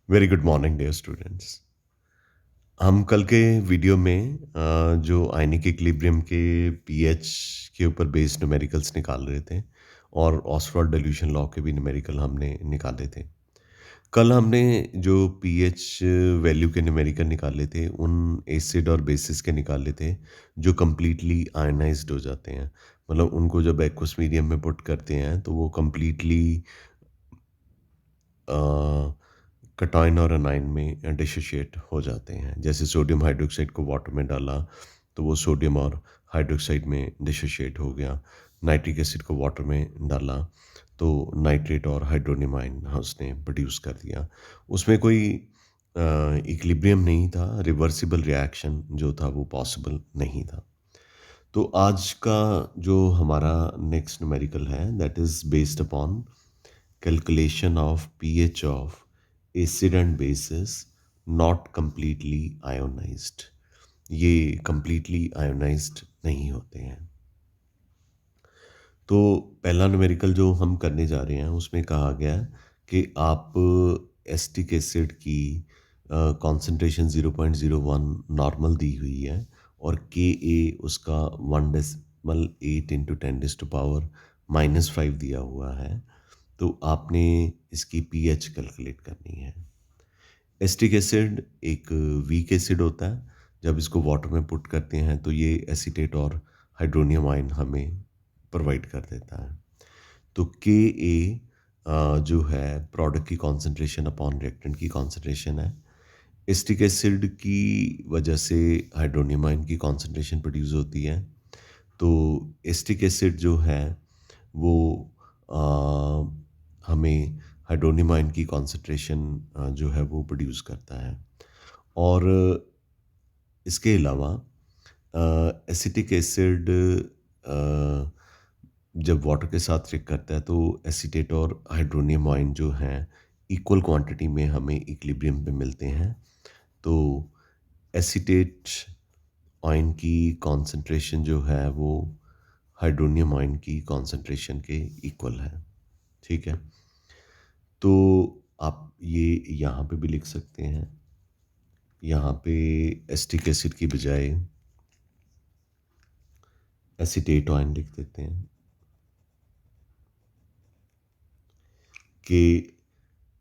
Very good morning dear students. हम कल के वीडियो में जो आयनिक इक्विलिब्रियम के पीएच के ऊपर बेस्ड न्यूमेरिकल्स निकाल रहे थे और ऑस्वाल्ड डिल्यूशन लॉ के भी न्यूमेरिकल हमने निकाले थे। कल हमने जो पीएच वैल्यू के न्यूमेरिकल निकाले थे उन एसिड और बेसिस के निकाले थे जो कम्प्लीटली आयनाइज्ड हो जाते हैं। मतलब उनको जब एक्वस मीडियम में पुट करते हैं तो वो कम्प्लीटली कटायन और अनायन में डिसोशिएट हो जाते हैं। जैसे सोडियम हाइड्रोक्साइड को वाटर में डाला तो वो सोडियम और हाइड्रोक्साइड में डिसोशिएट हो गया। नाइट्रिक एसिड को वाटर में डाला तो नाइट्रेट और हाइड्रोनियम आयन उसने प्रोड्यूस कर दिया। उसमें कोई इक्विलिब्रियम नहीं था, रिवर्सिबल रिएक्शन जो था वो पॉसिबल नहीं था। तो आज का जो हमारा नेक्स्ट न्यूमेरिकल है that is based upon calculation of pH of acid and bases not completely ionized। ये completely ionized नहीं होते हैं। तो पहला न्यूमेरिकल जो हम करने जा रहे हैं उसमें कहा गया है कि आप एस्टिक एसिड की कॉन्सेंट्रेशन 0.01 नॉर्मल दी हुई है और के ए उसका 1.8 इंटू 10⁻⁻5 दिया हुआ है। तो आपने इसकी पीएच कैलकुलेट करनी है। एसिटिक एसिड एक वीक एसिड होता है। जब इसको वाटर में पुट करते हैं तो ये एसीटेट और हाइड्रोनियम आयन हमें प्रोवाइड कर देता है। तो के ए जो है प्रोडक्ट की कॉन्सेंट्रेशन अपॉन रिएक्टेंट की कॉन्सेंट्रेशन है। एसिटिक एसिड की वजह से हाइड्रोनियम आयन की कॉन्सेंट्रेशन प्रोड्यूस होती है। तो एसिटिक एसिड जो है वो हमें हाइड्रोनियम आयन की कॉन्सेंट्रेशन जो है वो प्रोड्यूस करता है। और इसके अलावा एसिटिक एसिड जब वाटर के साथ रिएक्ट करता है तो एसीटेट और हाइड्रोनियम आयन जो हैं इक्वल क्वांटिटी में हमें इक्विलिब्रियम पे मिलते हैं। तो एसीटेट आयन की कॉन्सेंट्रेशन जो है वो हाइड्रोनियम आयन की कॉन्सेंट्रेशन के इक्वल है। ठीक है, तो आप ये यहाँ पे भी लिख सकते हैं। यहाँ पे एसिटिक एसिड की बजाय एसीटेट आयन लिख देते हैं कि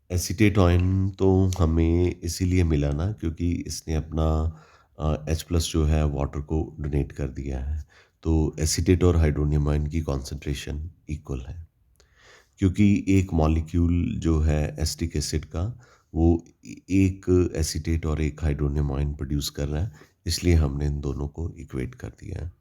एसीटेट आयन तो हमें इसीलिए मिला ना क्योंकि इसने अपना H+ जो है वाटर को डोनेट कर दिया है। तो एसीटेट और हाइड्रोनियम आयन की कॉन्सेंट्रेशन इक्वल है क्योंकि एक मॉलिक्यूल जो है एसिटिक एसिड का वो एक एसीटेट और एक हाइड्रोनियम आयन प्रोड्यूस कर रहा है, इसलिए हमने इन दोनों को इक्वेट कर दिया है।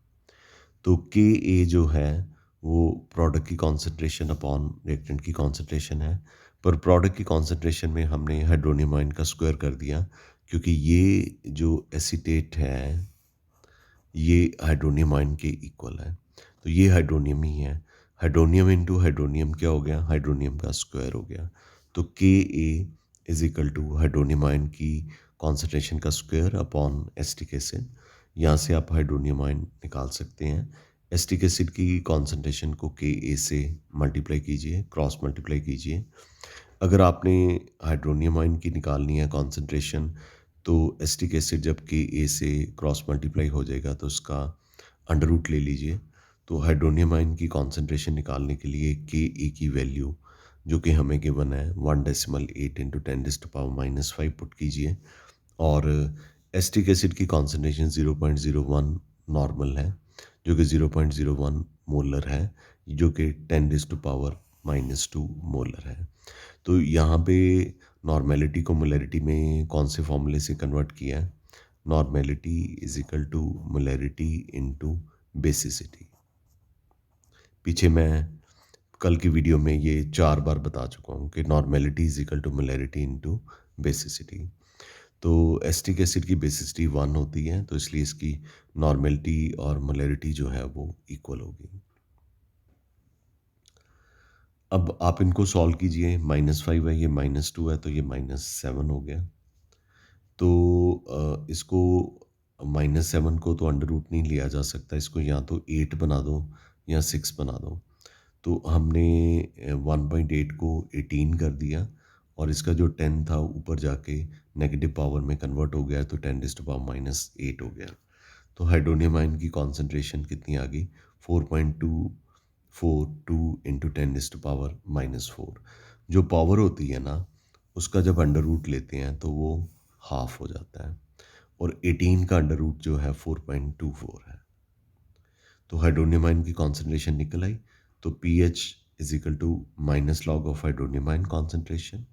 तो के ए जो है वो प्रोडक्ट की कॉन्सेंट्रेशन अपॉन रिएक्टेंट की कॉन्सेंट्रेशन है, पर प्रोडक्ट की कॉन्सेंट्रेशन में हमने हाइड्रोनियम आयन का स्क्वायर कर दिया क्योंकि ये जो एसीटेट है ये हाइड्रोनियम आयन के इक्वल है। तो ये हाइड्रोनियम ही है। हाइड्रोनियम इंटू हाइड्रोनियम क्या हो गया? हाइड्रोनियम का स्क्वायर हो गया। तो K a is equal to hydronium ion की कॉन्सेंट्रेशन का स्क्वायर अपॉन एसिटिक एसिड। यहाँ से आप हाइड्रोनियम आयन निकाल सकते हैं। एसिटिक एसिड की कॉन्सेंट्रेशन को के ए से मल्टीप्लाई कीजिए, क्रॉस मल्टीप्लाई कीजिए। अगर आपने हाइड्रोनियम आयन की निकालनी है कॉन्सेंट्रेशन तो एसिटिक एसिड जब के ए से क्रॉस मल्टीप्लाई हो जाएगा तो उसका अंडर रूट ले लीजिए। तो हाइड्रोनियम आयन की कॉन्सेंट्रेशन निकालने के लिए के ए की वैल्यू जो कि हमें गिवन है 1.8 इंटू 10⁻⁻5 पुट कीजिए और एसिटिक एसिड की कॉन्सेंट्रेशन 0.01 नॉर्मल है जो कि 0.01 मोलर है, जो कि 10⁻⁻2 मोलर है। तो यहाँ पे नॉर्मेलिटी को मोलैरिटी में कौन से फॉर्मूले से कन्वर्ट किया है? Normality is equal to molarity into basicity. पीछे मैं कल की वीडियो में ये 4 बार बता चुका हूँ कि normality is equal to molarity into basicity. तो एसिटिक एसिड की बेसिसिटी 1 होती है तो इसलिए इसकी नॉर्मेलिटी और मोलैरिटी जो है वो इक्वल होगी। अब आप इनको सॉल्व कीजिए। -5 है, ये -2 है तो ये -7 हो गया। तो इसको -7 को तो अंडर रूट नहीं लिया जा सकता, इसको या तो 8 बना दो या 6 बना दो। तो हमने 1.8 को 18 कर दिया और इसका जो 10 था ऊपर जाके नेगेटिव पावर में कन्वर्ट हो गया, तो 10⁻⁻8 हो गया। तो हाइड्रोनियम आयन की कॉन्सेंट्रेशन कितनी आ गई? 4.242 इंटू 10⁻⁻4। जो पावर होती है ना, उसका जब अंडर रूट लेते हैं तो वो हाफ हो जाता है, और 18 का अंडर रूट जो है 4.24 है। तो हाइड्रोनियम आयन की कॉन्सेंट्रेशन निकल आई। तो P H is equal to minus log of hydronium ion concentration,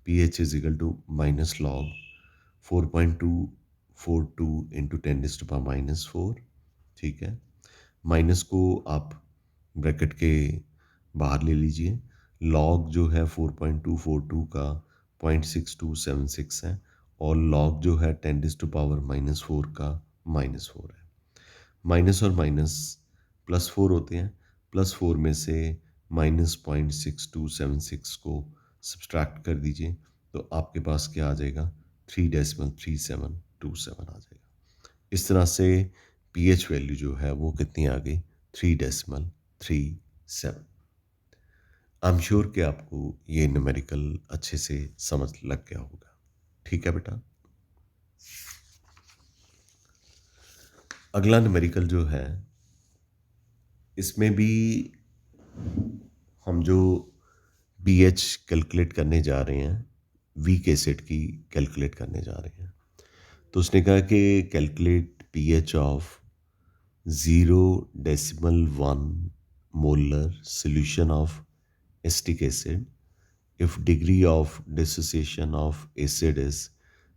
P H is equal to minus log 4.242 into 10⁻⁻4। ठीक है, माइनस को आप ब्रैकेट के बाहर ले लीजिए। लॉग जो है 4.242 का 0.6276 है, और लॉग जो है 10⁻⁻4 का -4 है। माइनस और माइनस +4 होते हैं, +4 में से -0.6276 को सब्सट्रैक्ट कर दीजिए, तो आपके पास क्या आ जाएगा? 3.3727 आ जाएगा। इस तरह से पीएच वैल्यू जो है वो कितनी आ गई? 3.37। आई एम श्योर कि आपको ये न्यूमेरिकल अच्छे से समझ लग गया होगा। ठीक है बेटा। अगला न्यूमेरिकल जो है, इसमें भी हम जो पीएच कैलकुलेट करने जा रहे हैं, वीक एसिड की कैलकुलेट करने जा रहे हैं। तो उसने कहा कि calculate pH of 0.1 molar solution of acetic acid if degree of dissociation of acid is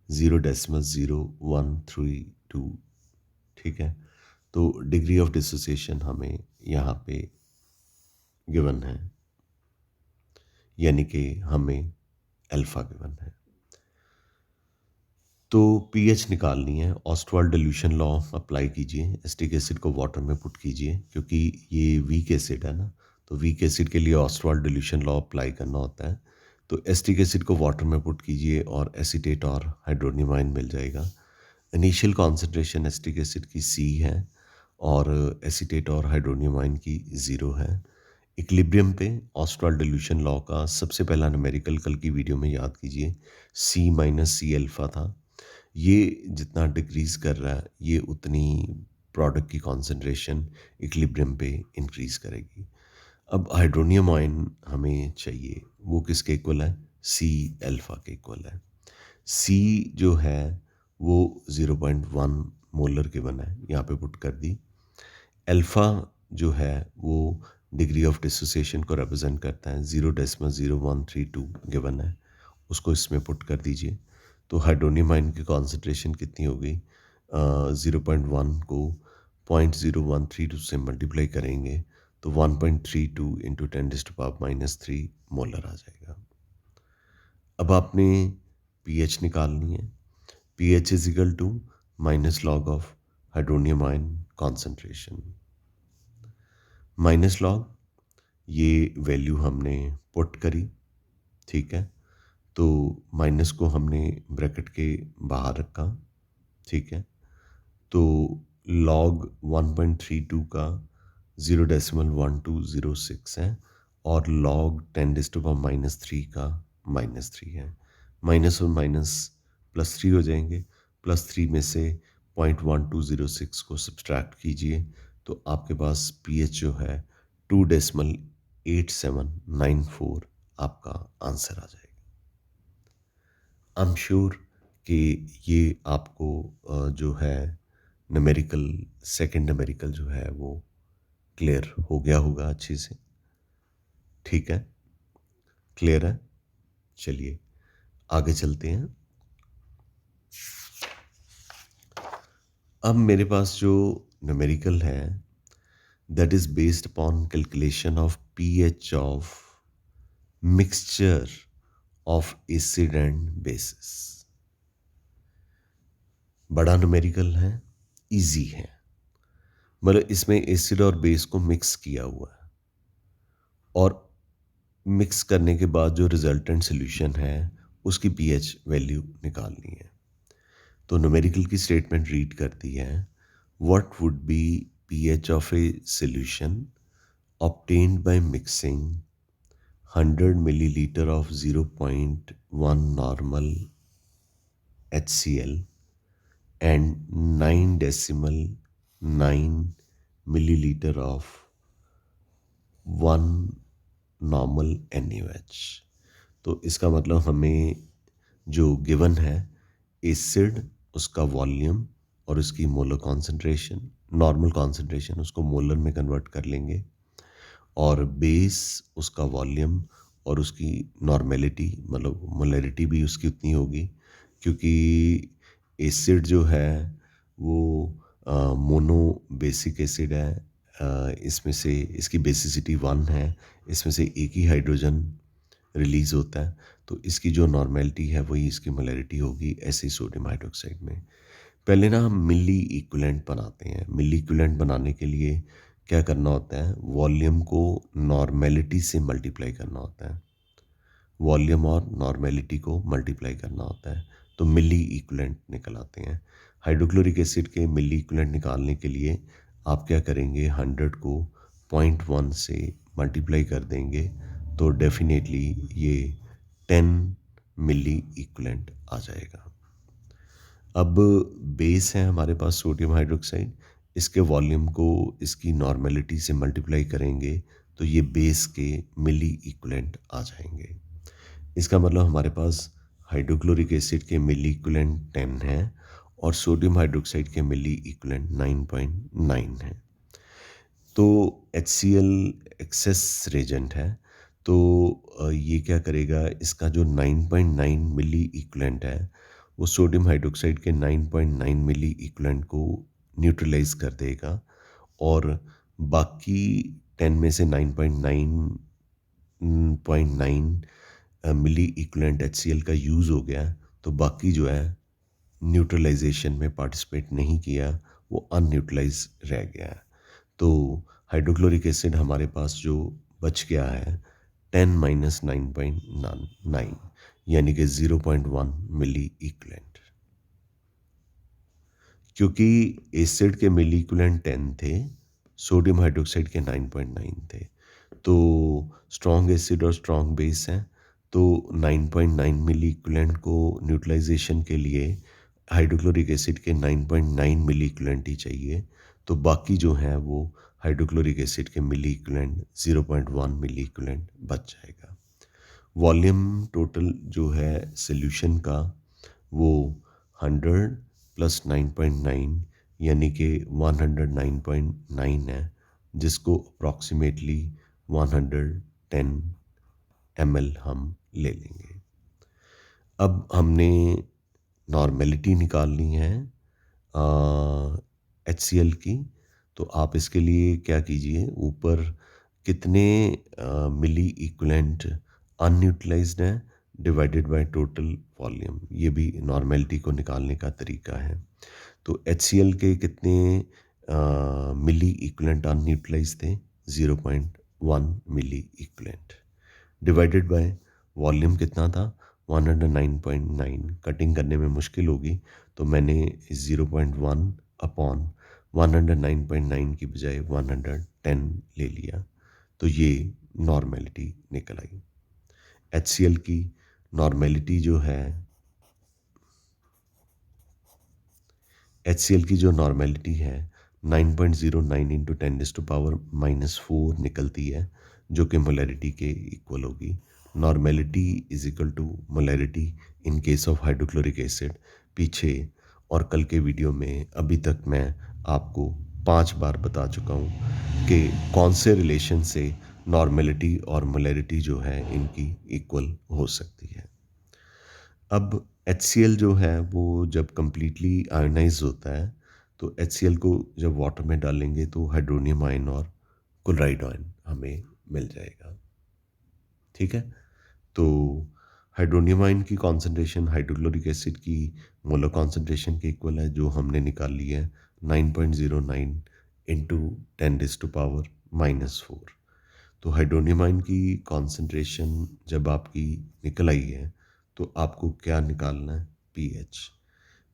0.0132। ठीक है, तो डिग्री ऑफ डिसोसिएशन हमें यहाँ पे गिवन है, यानी कि हमें अल्फा गिवन है। तो पीएच निकालनी है। ऑस्टवाल्ड डिल्यूशन लॉ अप्लाई कीजिए, एसिटिक एसिड को वाटर में पुट कीजिए, क्योंकि ये वीक एसिड है ना, तो वीक एसिड के लिए ऑस्टवाल्ड डिल्यूशन लॉ अप्लाई करना होता है। तो एसिटिक एसिड को वाटर में पुट कीजिए और एसीटेट और हाइड्रोनियम आयन मिल जाएगा। इनिशियल कॉन्सेंट्रेशन एसिटिक एसिड की सी है, और एसीटेट और हाइड्रोनियम आयन की 0 है। इक्विलिब्रियम पे ऑस्टवाल्ड डिल्यूशन लॉ का सबसे पहला न्यूमेरिकल कल की वीडियो में याद कीजिए, C-C अल्फा था। ये जितना डिक्रीज कर रहा है, ये उतनी प्रोडक्ट की कॉन्सेंट्रेशन इक्विलिब्रियम पे इंक्रीज करेगी। अब हाइड्रोनियम आयन हमें चाहिए, वो किसके इक्वल है? सी अल्फा के इक्वल है। सी जो है वो 0.1 मोलर गिवन है, यहाँ पे पुट कर दी। अल्फा जो है वो डिग्री ऑफ डिसोसिएशन को रिप्रेजेंट करता है, 0.0132 गिवन है, उसको इसमें पुट कर दीजिए। तो हाइड्रोनियम आयन की कॉन्सेंट्रेशन कितनी हो गई? 0.1 को 0.0132 से मल्टीप्लाई करेंगे तो 1.32 इंटू 10⁻³ मोलर आ जाएगा। अब आपने पीएच निकालनी है। PH is equal to minus log of hydronium ion concentration. Minus log, ये वैल्यू हमने पुट करी, ठीक है, तो माइनस को हमने ब्रैकेट के बाहर रखा, ठीक है। तो लॉग 1.32 का 0.1206 है, और लॉग 10⁻³ का -3 है। माइनस और माइनस +3 हो जाएंगे, +3 में से 0.1206 को सब्सट्रैक्ट कीजिए, तो आपके पास पीएच जो है 2.8794 आपका आंसर आ जाएगा। आई एम श्योर कि ये आपको जो है न्यूमेरिकल, सेकंड न्यूमेरिकल जो है वो क्लियर हो गया होगा अच्छे से। ठीक है, क्लियर है। चलिए आगे चलते हैं। अब मेरे पास जो न्यूमेरिकल है, that is based upon calculation of pH of mixture of acid and bases. बड़ा न्यूमेरिकल है, इजी है, मतलब इसमें एसिड और बेस को मिक्स किया हुआ है, और मिक्स करने के बाद जो रिजल्टेंट सॉल्यूशन है उसकी पीएच वैल्यू निकालनी है। तो न्यूमेरिकल की स्टेटमेंट रीड करती है, what would be pH of A solution obtained by mixing 100 milliliter of 0.1 normal HCl and 9 decimal 9 milliliter of 1 normal NaOH। तो इसका मतलब हमें जो गिवन है एसिड, उसका वॉल्यूम और उसकी मोलर कॉन्सेंट्रेशन, नॉर्मल कॉन्सेंट्रेशन उसको मोलर में कन्वर्ट कर लेंगे, और बेस उसका वॉल्यूम और उसकी नॉर्मेलिटी मतलब मोलरिटी भी उसकी उतनी होगी, क्योंकि एसिड जो है वो मोनो बेसिक एसिड है। इसमें से इसकी बेसिसिटी 1 है, इसमें से एक ही हाइड्रोजन रिलीज होता है, तो इसकी जो नॉर्मेलिटी है वही इसकी मोलरिटी होगी। ऐसे ही सोडियम हाइड्रोक्साइड में पहले ना हम मिली इक्विवेलेंट बनाते हैं। मिली इक्विवेलेंट बनाने के लिए क्या करना होता है, वॉल्यूम को नॉर्मेलिटी से मल्टीप्लाई करना होता है, वॉल्यूम और नॉर्मेलिटी को मल्टीप्लाई करना होता है, तो मिली इक्विवेलेंट निकल आते हैं। हाइड्रोक्लोरिक एसिड के मिली इक्विवेलेंट निकालने के लिए आप क्या करेंगे, 100 को 0.1 से मल्टीप्लाई कर देंगे, तो डेफिनेटली ये 10 मिली इक्विवेलेंट आ जाएगा। अब बेस है हमारे पास सोडियम हाइड्रोक्साइड, इसके वॉल्यूम को इसकी नॉर्मेलिटी से मल्टीप्लाई करेंगे तो ये बेस के मिली इक्विवेलेंट आ जाएंगे। इसका मतलब हमारे पास हाइड्रोक्लोरिक एसिड के मिली इक्विवेलेंट 10 है और सोडियम हाइड्रोक्साइड के मिली इक्विवेलेंट 9.9 है। तो HCl एक्सेस रेजेंट है, तो ये क्या करेगा, इसका जो 9.9 मिली इक्विवेलेंट है वो सोडियम हाइड्रोक्साइड के 9.9 मिली इक्विवेलेंट को न्यूट्रलाइज कर देगा, और बाकी 10 में से 9.9 मिली इक्विवेलेंट HCl का यूज़ हो गया, तो बाकी जो है न्यूट्रलाइजेशन में पार्टिसिपेट नहीं किया, वो अनन्यूट्रलाइज रह गया है। तो हाइड्रोक्लोरिक एसिड हमारे पास जो बच गया है 10 माइनस 9.9 यानी कि 0.1 मिली इक्विवेलेंट। क्योंकि एसिड के मिली इक्विवेलेंट 10 थे, सोडियम हाइड्रोक्साइड के 9.9 थे, तो स्ट्रॉन्ग एसिड और स्ट्रॉन्ग बेस है, तो 9.9 मिली इक्विवेलेंट को न्यूट्रलाइजेशन के लिए हाइड्रोक्लोरिक एसिड के 9.9 मिली इक्विवेलेंट ही चाहिए, तो बाकी जो है वो हाइड्रोक्लोरिक एसिड के मिली इक्विवेलेंट 0.1 मिली इक्विवेलेंट बच जाएगा। वॉल्यूम टोटल जो है सॉल्यूशन का वो 100 प्लस 9.9 यानी कि 109.9 है, जिसको अप्रॉक्सीमेटली 110 ml हम ले लेंगे। अब हमने नॉर्मेलिटी निकालनी है HCl की, तो आप इसके लिए क्या कीजिए, ऊपर कितने मिली इक्विवेलेंट अनयूटिलाइज्ड हैं डिवाइडेड बाय टोटल वॉल्यूम, ये भी नॉर्मेलिटी को निकालने का तरीका है। तो HCl के कितने मिली इक्विवेलेंट अनयूटिलाइज थे, 0.1 मिली इक्विवेलेंट, डिवाइडेड बाय वॉल्यूम कितना था 109.9। कटिंग करने में मुश्किल होगी, तो मैंने 0.1 अपॉन 109.9 की बजाय 110 ले लिया, तो ये नॉर्मेलिटी निकल आई। HCl की नॉर्मेलिटी जो है, HCl की जो नॉर्मेलिटी है 9.09 इंटू 10⁻⁻⁴ निकलती है, जो कि मोलैरिटी के इक्वल होगी। Normality is equal to molarity in case of hydrochloric acid. पीछे और कल के वीडियो में अभी तक मैं आपको 5 बार बता चुका हूँ कि कौन से रिलेशन से नॉर्मेलिटी और मोलैरिटी जो है इनकी इक्वल हो सकती है। अब HCl जो है वो जब कम्प्लीटली आयोनाइज होता है, तो HCl को जब वाटर में डालेंगे तो हाइड्रोनियम आयन और क्लोराइड आयन हमें मिल जाएगा। ठीक है, तो हाइड्रोनियम आयन की कॉन्सेंट्रेशन हाइड्रोक्लोरिक एसिड की मोलर कॉन्सेंट्रेशन के इक्वल है, जो हमने निकाली है 9.09 इंटू 10⁻⁻⁴। तो हाइड्रोनियम आयन की कॉन्सेंट्रेशन जब आपकी निकल आई है, तो आपको क्या निकालना है, pH।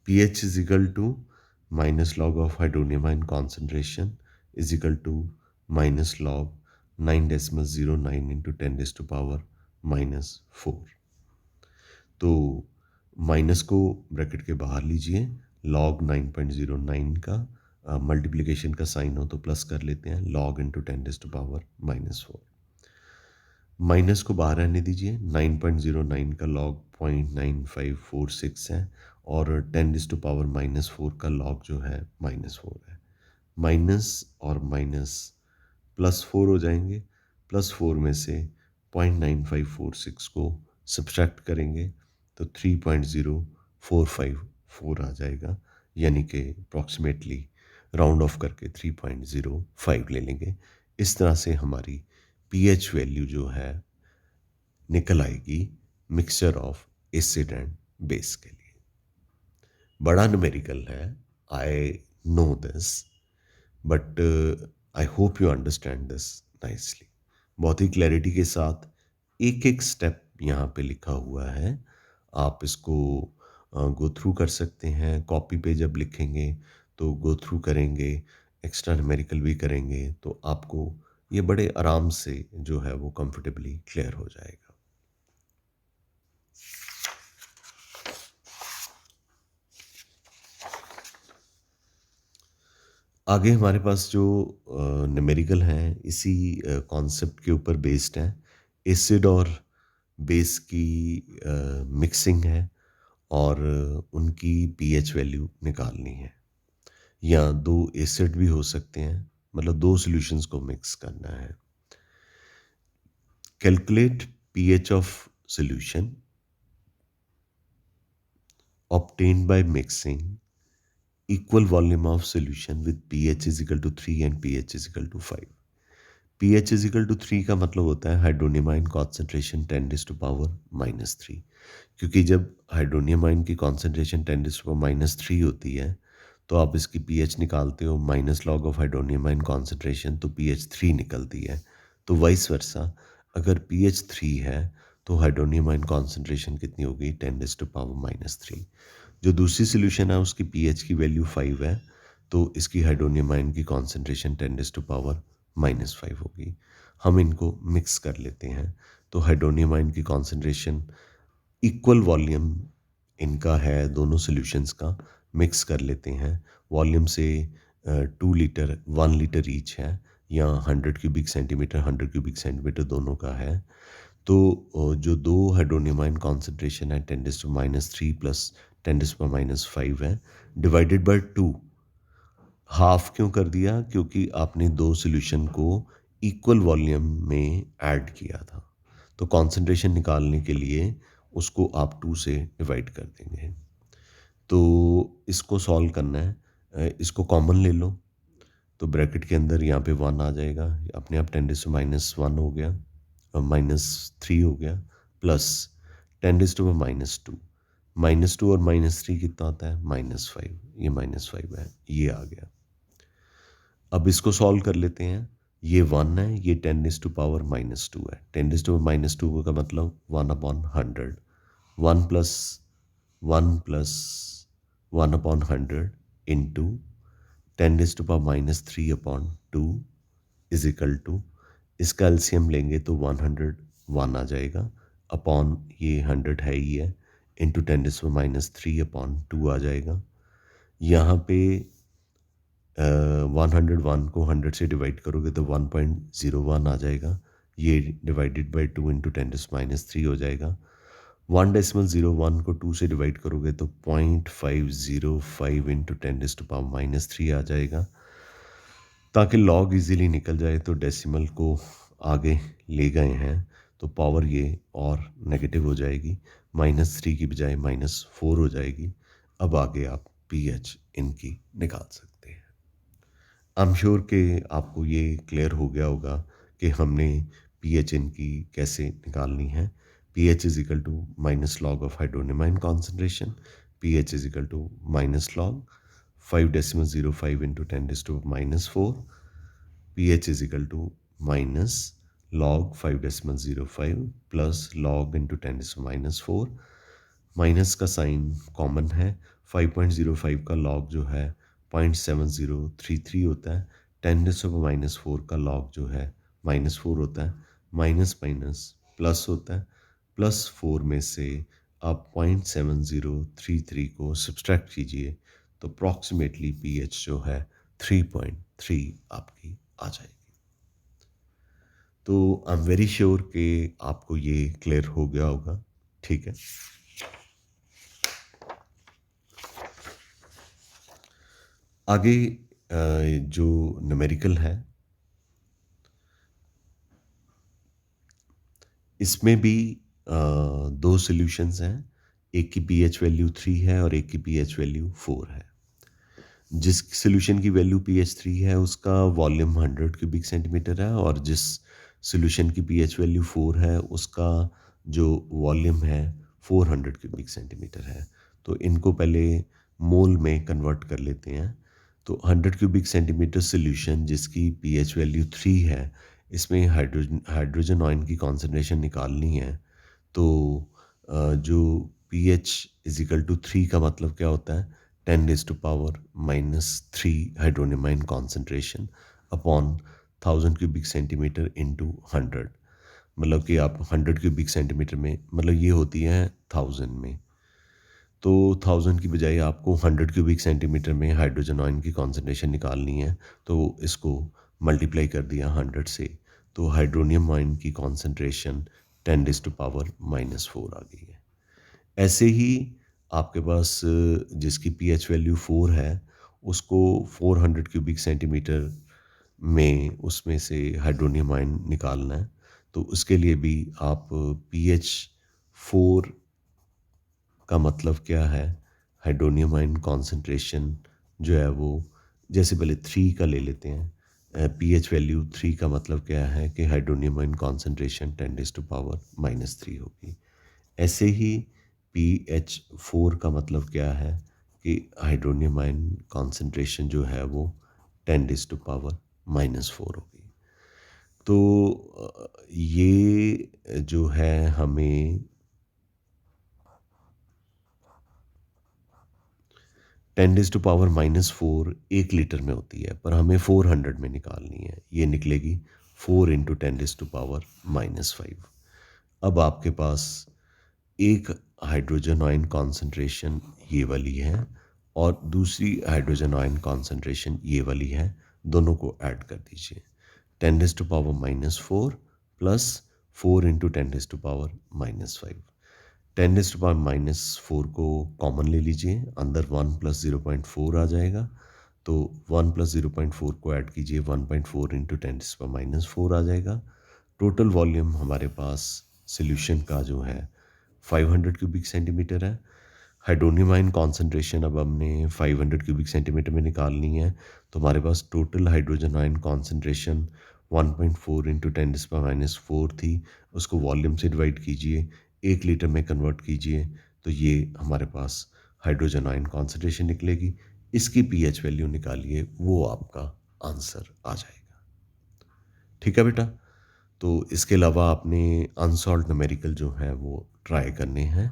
pH is equal to minus log of hydronium ion concentration is equal to minus log 9.09 into 10⁻⁻⁴ -4। तो माइनस को ब्रैकेट के बाहर लीजिए, लॉग 9.09 का मल्टीप्लिकेशन का साइन हो तो प्लस कर लेते हैं, लॉग इंटू 10⁻⁻⁴। माइनस को बाहर रहने दीजिए, 9.09 का लॉग 0.9546 है और 10⁻⁻⁴ का लॉग जो है -4 है। माइनस और माइनस +4 हो जाएंगे, +4 में से 0.9546 को सब्ट्रैक्ट करेंगे तो 3.0454 आ जाएगा, यानी कि अप्रॉक्सीमेटली राउंड ऑफ करके 3.05 ले लेंगे। इस तरह से हमारी पीएच वैल्यू जो है निकल आएगी mixture of acid and base के लिए। बड़ा न्यूमेरिकल है, I know this, but I hope you understand this nicely. बहुत ही क्लैरिटी के साथ एक एक स्टेप यहाँ पे लिखा हुआ है, आप इसको गो थ्रू कर सकते हैं। कॉपी पे जब लिखेंगे तो गो थ्रू करेंगे, एक्स्ट्रा न्यूमेरिकल भी करेंगे, तो आपको ये बड़े आराम से जो है वो कंफर्टेबली क्लियर हो जाएगा। आगे हमारे पास जो न्यूमेरिकल हैं इसी कॉन्सेप्ट के ऊपर बेस्ड हैं। एसिड और बेस की मिक्सिंग है और उनकी पीएच वैल्यू निकालनी है, या दो एसिड भी हो सकते हैं, मतलब दो सॉल्यूशंस को मिक्स करना है। Calculate pH of solution obtained by mixing equal volume of solution with pH is equal to 3 and pH is equal to 5। pH is equal to 3 का मतलब होता है हाइड्रोनियम आयन कॉन्सेंट्रेशन 10⁻³ क्योंकि जब हाइड्रोनियम आयन की concentration 10⁻³ होती है तो आप इसकी pH निकालते हो minus log of hydronium ion concentration, तो pH 3 निकलती है। तो वाइस वर्सा, अगर pH 3 है तो हाइड्रोनियम आयन कॉन्सेंट्रेशन कितनी होगी 10⁻³ जो दूसरी सोल्यूशन है उसकी pH की वैल्यू 5 है, तो इसकी हाइड्रोनियम आयन की कॉन्सेंट्रेशन 10⁻⁻5 होगी। हम इनको मिक्स कर लेते हैं, तो हाइड्रोनियम आयन की कॉन्सेंट्रेशन इक्वल वॉल्यूम इनका है दोनों सॉल्यूशंस का, मिक्स कर लेते हैं। वॉल्यूम से 2 लीटर 1 लीटर ईच है, या 100 क्यूबिक सेंटीमीटर 100 क्यूबिक सेंटीमीटर दोनों का है। तो जो दो हाइड्रोनियम आयन कॉन्सेंट्रेशन है 10⁻³ प्लस 10⁻⁵ है, डिवाइडेड बाय 2। हाफ क्यों कर दिया? क्योंकि आपने दो सॉल्यूशन को इक्वल वॉल्यूम में ऐड किया था, तो कॉन्सेंट्रेशन निकालने के लिए उसको आप 2 से डिवाइड कर देंगे। तो इसको सॉल्व करना है, इसको कॉमन ले लो, तो ब्रैकेट के अंदर यहाँ पे 1 आ जाएगा, अपने आप 10⁻⁻1 हो गया, -3 हो गया, प्लस 10⁻⁻2। -2 और -3 कितना होता है? -5। ये -5 है, ये आ गया। अब इसको सॉल्व कर लेते हैं। ये 1 है, ये 10⁻⁻2 है। 10⁻⁻2 का मतलब 1/100। 1 plus 1 plus 1/100 into 10⁻⁻3/2 is equal to, इसका एलसीएम लेंगे तो 101 आ जाएगा, अपॉन ये 100 है ही है, इंटू 10⁻³ आ जाएगा। यहाँ पे 101 को 100 से डिवाइड करोगे तो 1.01 आ जाएगा, ये डिवाइडेड बाई 2 इंटू 10⁻³ हो जाएगा। 1.01 को 2 से डिवाइड करोगे तो 0.505 इंटू 10⁻³ आ जाएगा। ताकि लॉग इजीली निकल जाए तो डेसिमल को आगे ले गए हैं, तो पावर ये और नेगेटिव हो जाएगी, -3 की बजाय -4 हो जाएगी। अब आगे आप पीएच इनकी निकाल सकते हैं। आई एम श्योर कि आपको ये क्लियर हो गया होगा कि हमने पीएच इनकी कैसे निकालनी है। pH is equal to minus log of hydronium ion concentration, pH is equal to minus log 5.05 into 10⁻⁻4, pH is equal to minus log 5.05 plus log into 10⁻⁴। Minus का साइन कॉमन है, 5.05 का लॉग जो है 0.7033 होता है, 10⁻⁴ का लॉग जो है -4 होता है, माइनस माइनस प्लस होता है, +4 में से आप 0.7033 को सब्सट्रैक्ट कीजिए तो अप्रॉक्सीमेटली पीएच जो है 3.3 आपकी आ जाएगी। तो आई एम वेरी श्योर कि आपको ये क्लियर हो गया होगा। ठीक है, आगे जो न्यूमेरिकल है इसमें भी दो सॉल्यूशंस हैं। एक की पीएच वैल्यू 3 है और एक की पीएच वैल्यू 4 है। जिस सॉल्यूशन की वैल्यू पीएच 3 है उसका वॉल्यूम 100 क्यूबिक सेंटीमीटर है और जिस सॉल्यूशन की पीएच वैल्यू 4 है उसका जो वॉल्यूम है 400 क्यूबिक सेंटीमीटर है। तो इनको पहले मोल में कन्वर्ट कर लेते हैं। तो 100 क्यूबिक सेंटीमीटर सॉल्यूशन जिसकी पीएच वैल्यू 3 है, इसमें हाइड्रोजन आयन की कॉन्सेंट्रेशन निकालनी है। तो जो पी एच इजिकल टू 3 का मतलब क्या होता है, 10⁻³ hydronium ion concentration upon 1000 cubic centimetre into 100। मतलब कि आप 100 क्यूबिक सेंटीमीटर में, मतलब ये होती है 1000 में, तो 1000 की बजाय आपको 100 क्यूबिक सेंटीमीटर में हाइड्रोजन आयन की कॉन्सेंट्रेशन निकालनी है। तो इसको मल्टीप्लाई कर दिया 100 से, तो हाइड्रोनियम आयन की कॉन्सेंट्रेशन 10⁻⁻4 आ गई है। ऐसे ही आपके पास जिसकी पीएच वैल्यू 4 है उसको 400 क्यूबिक सेंटीमीटर में उसमें से हाइड्रोनियम आयन निकालना है। तो उसके लिए भी आप पीएच 4 का मतलब क्या है, हाइड्रोनियम आयन कॉन्सेंट्रेशन जो है वो, जैसे पहले 3 का ले लेते हैं। पीएच वैल्यू 3 का मतलब क्या है कि हाइड्रोनियम आयन कॉन्सेंट्रेशन 10⁻³ होगी। ऐसे ही पीएच 4 का मतलब क्या है कि हाइड्रोनियम आयन कॉन्सेंट्रेशन जो है वो 10⁻⁻4 होगी। तो ये जो है हमें 10⁻⁻4 1 लीटर में होती है, पर हमें 400 में निकालनी है। ये निकलेगी 4 इंटू 10⁻⁻5। अब आपके पास एक हाइड्रोजन आयन कॉन्सेंट्रेशन ये वाली है और दूसरी हाइड्रोजन आयन कॉन्सेंट्रेशन ये वाली है। दोनों को ऐड कर दीजिए, 10⁻⁻4 प्लस 4 इंटू 10⁻⁻5। 10⁻⁻4 को कॉमन ले लीजिए, अंदर 1 प्लस 0.4 आ जाएगा। तो 1 प्लस 0.4 को ऐड कीजिए, 1.4 इंटू 10⁻⁻4 आ जाएगा। टोटल वॉल्यूम हमारे पास सॉल्यूशन का जो है 500 क्यूबिक सेंटीमीटर है। हाइड्रोनियम आयन कॉन्सेंट्रेशन अब हमने 500 क्यूबिक सेंटीमीटर में निकालनी है। तो हमारे पास total hydrogen ion concentration 1.4 into 10⁻⁻4 थी। उसको वॉल्यूम से डिवाइड कीजिए, 1 लीटर में कन्वर्ट कीजिए, तो ये हमारे पास हाइड्रोजन आयन कॉन्सेंट्रेशन निकलेगी। इसकी पीएच वैल्यू निकालिए, वो आपका आंसर आ जाएगा। ठीक है बेटा। तो इसके अलावा आपने अनसॉल्व न्यूमेरिकल जो है वो ट्राई करने हैं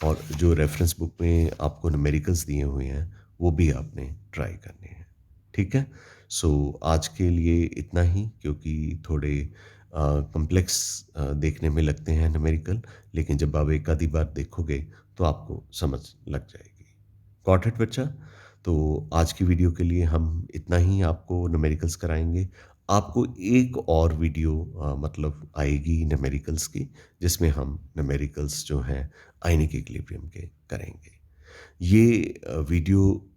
और जो रेफरेंस बुक में आपको न्यूमेरिकल्स दिए हुए हैं वो भी आपने ट्राई करने हैं। ठीक है। सो आज के लिए इतना ही, क्योंकि थोड़े कॉम्प्लेक्स देखने में लगते हैं न्यूमेरिकल, लेकिन जब आप एक आधी बार देखोगे तो आपको समझ लग जाएगी। गॉट इट बच्चा। तो आज की वीडियो के लिए हम इतना ही आपको न्यूमेरिकल्स कराएंगे। आपको एक और वीडियो मतलब आएगी न्यूमेरिकल्स की, जिसमें हम न्यूमेरिकल्स जो हैं आयनिक इक्विलिब्रियम के करेंगे। ये वीडियो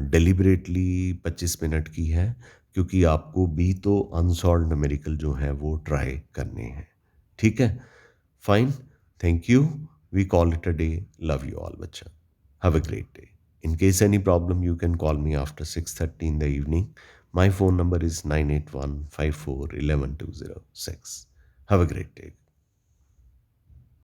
डेलिबरेटली 25 मिनट की है, क्योंकि आपको भी तो अनसॉल्व न्यूमेरिकल जो है वो ट्राई करने हैं। ठीक है, fine, thank you, we call it a day, love you all बच्चा, have a great day. In case any problem, you can call me after 6:30 in the evening. My phone number is 981 54 11 206. Have a great day.